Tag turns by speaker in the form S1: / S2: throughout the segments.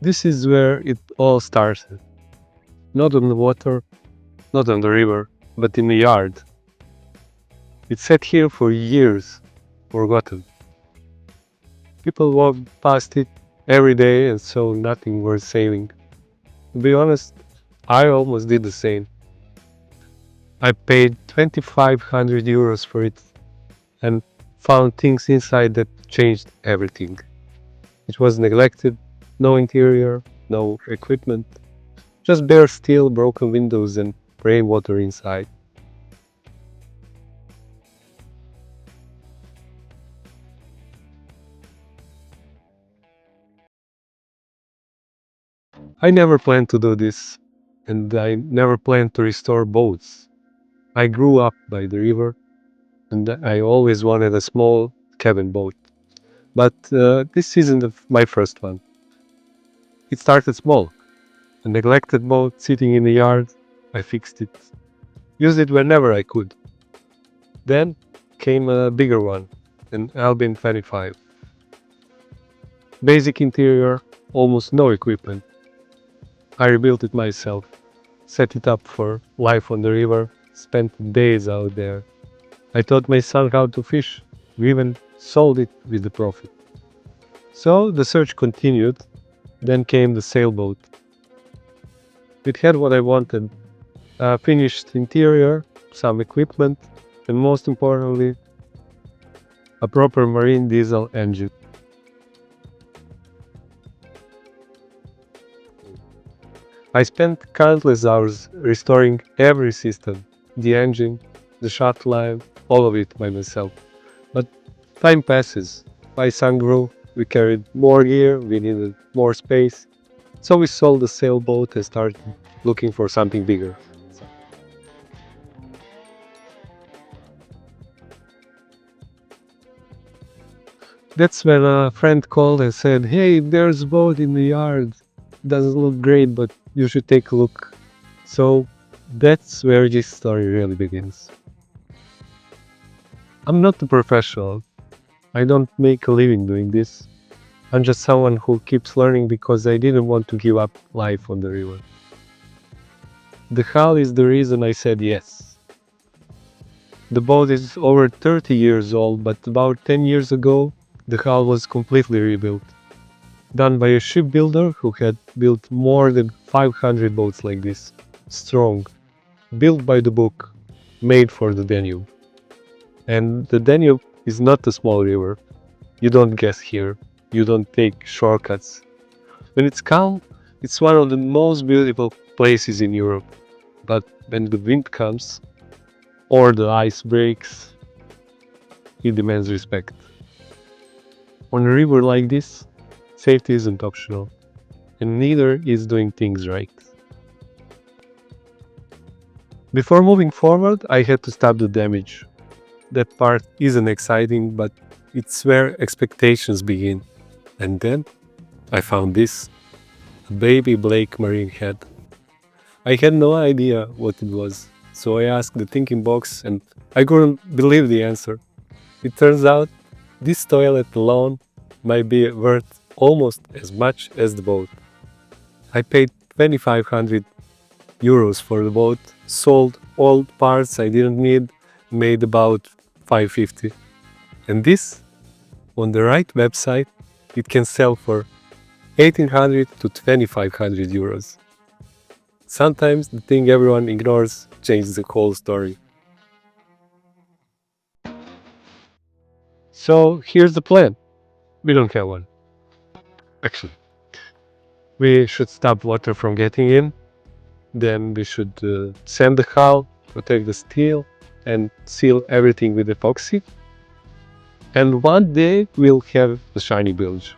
S1: This is where it all started. Not on the water, not on the river, but in the yard. It sat here for years, forgotten. People walked past it every day and saw nothing worth saving. To be honest, I almost did the same. I paid 2,500 euros for it and found things inside that changed everything. It was neglected, no interior, no equipment, just bare steel, broken windows, and rainwater inside. I never planned to do this, and I never planned to restore boats. I grew up by the river, and I always wanted a small cabin boat. But this isn't my first one. It started small. A neglected boat sitting in the yard. I fixed it, used it whenever I could. Then came a bigger one, an Albin 25. Basic interior, almost no equipment. I rebuilt it myself, set it up for life on the river, spent days out there. I taught my son how to fish. We even sold it with the profit. So the search continued. Then came the sailboat. It had what I wanted: a finished interior, some equipment, and most importantly, a proper marine diesel engine. I spent countless hours restoring every system, the engine, the shot line, all of it by myself. But time passes. My son grew, we carried more gear, we needed more space, so we sold the sailboat and started looking for something bigger. That's when a friend called and said, "Hey, there's a boat in the yard. Doesn't look great, but you should take a look." So that's where this story really begins. I'm not a professional. I don't make a living doing this. I'm just someone who keeps learning because I didn't want to give up life on the river. The hull is the reason I said yes. The boat is over 30 years old, but about 10 years ago, the hull was completely rebuilt. Done by a shipbuilder who had built more than 500 boats like this. Strong, built by the book, made for the Danube. And the Danube is not a small river. You don't guess here. You don't take shortcuts. When it's calm, it's one of the most beautiful places in Europe. But when the wind comes, or the ice breaks, it demands respect. On a river like this, safety isn't optional, and neither is doing things right. Before moving forward, I had to stop the damage. That part isn't exciting, but it's where expectations begin. And then I found this, a baby Blake Marine head. I had no idea what it was, so I asked the thinking box and I couldn't believe the answer. It turns out this toilet alone might be worth almost as much as the boat. I paid 2,500 euros for the boat, sold old parts I didn't need, made about 550. And this, on the right website, it can sell for 1,800 to 2,500 euros. Sometimes the thing everyone ignores changes the whole story. So here's the plan. We don't have one. Actually, we should stop water from getting in. Then we should sand the hull, protect the steel, and seal everything with epoxy. And one day we'll have the shiny bilge.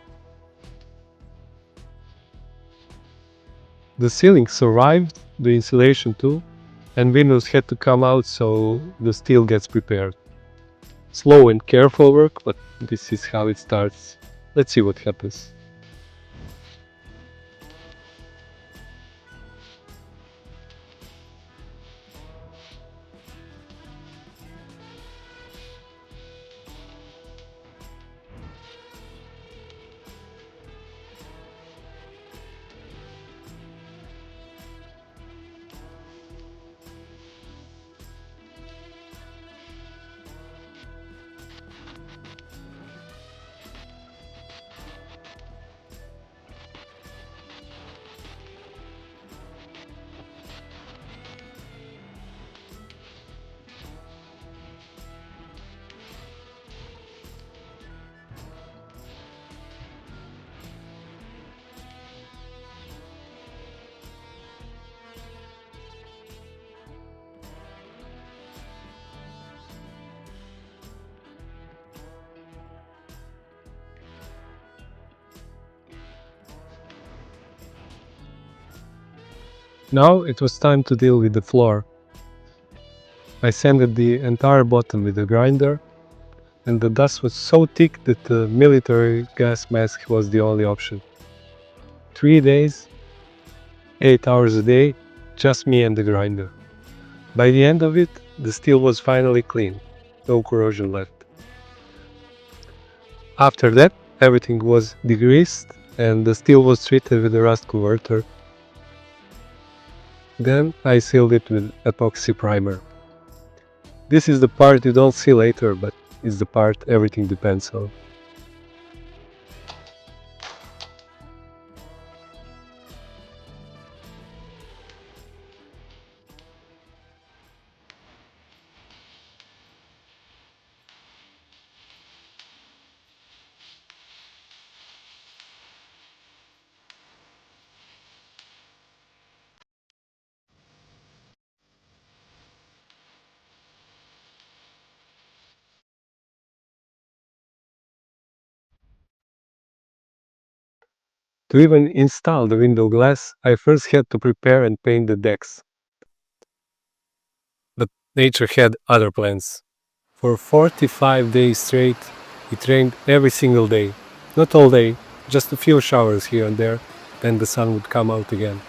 S1: The ceiling survived, the insulation too, and windows had to come out so the steel gets prepared. Slow and careful work, but this is how it starts. Let's see what happens. Now it was time to deal with the floor. I sanded the entire bottom with a grinder, and the dust was so thick that the military gas mask was the only option. 3 days, 8 hours a day, just me and the grinder. By the end of it, the steel was finally clean, no corrosion left. After that, everything was degreased and the steel was treated with a rust converter. Then I sealed it with epoxy primer. This is the part you don't see later, but it's the part everything depends on. To even install the window glass, I first had to prepare and paint the decks. But nature had other plans. For 45 days straight, it rained every single day. Not all day, just a few showers here and there, then the sun would come out again.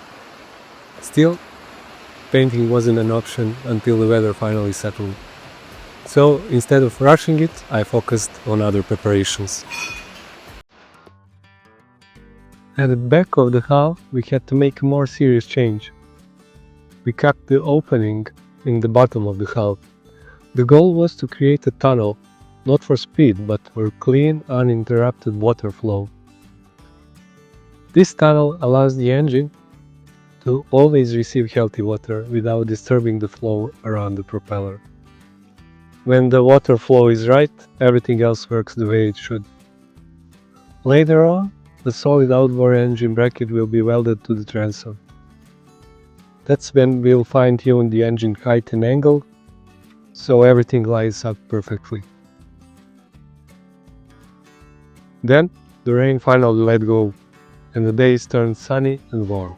S1: Still, painting wasn't an option until the weather finally settled. So instead of rushing it, I focused on other preparations. At the back of the hull, we had to make a more serious change. We cut the opening in the bottom of the hull. The goal was to create a tunnel, not for speed, but for clean, uninterrupted water flow. This tunnel allows the engine to always receive healthy water without disturbing the flow around the propeller. When the water flow is right, everything else works the way it should. Later on, the solid outboard engine bracket will be welded to the transom. That's when we'll fine-tune the engine height and angle, so everything lines up perfectly. Then, the rain finally let go, and the days turned sunny and warm.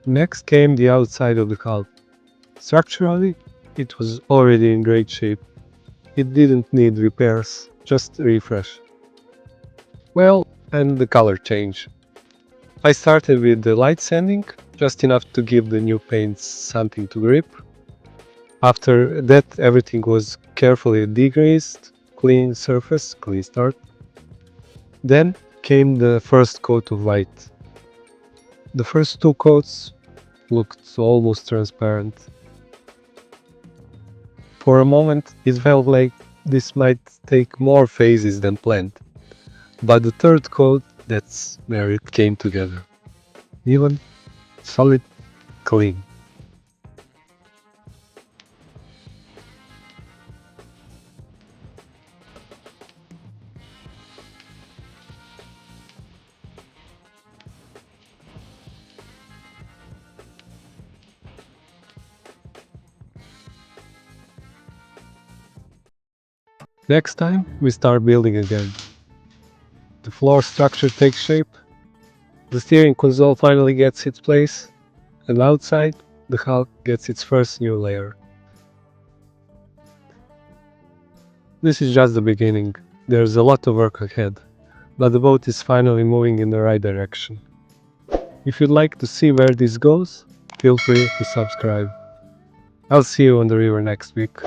S1: Next came the outside of the hull. Structurally, it was already in great shape. It didn't need repairs, just a refresh. Well, and the color change. I started with the light sanding, just enough to give the new paints something to grip. After that, everything was carefully degreased, clean surface, clean start. Then came the first coat of white. The first two coats looked almost transparent. For a moment, it felt like this might take more phases than planned. But the third coat, that's where it came together. Even, solid, clean. Next time, we start building again. The floor structure takes shape, the steering console finally gets its place, and outside, the hull gets its first new layer. This is just the beginning. There's a lot of work ahead, but the boat is finally moving in the right direction. If you'd like to see where this goes, feel free to subscribe. I'll see you on the river next week.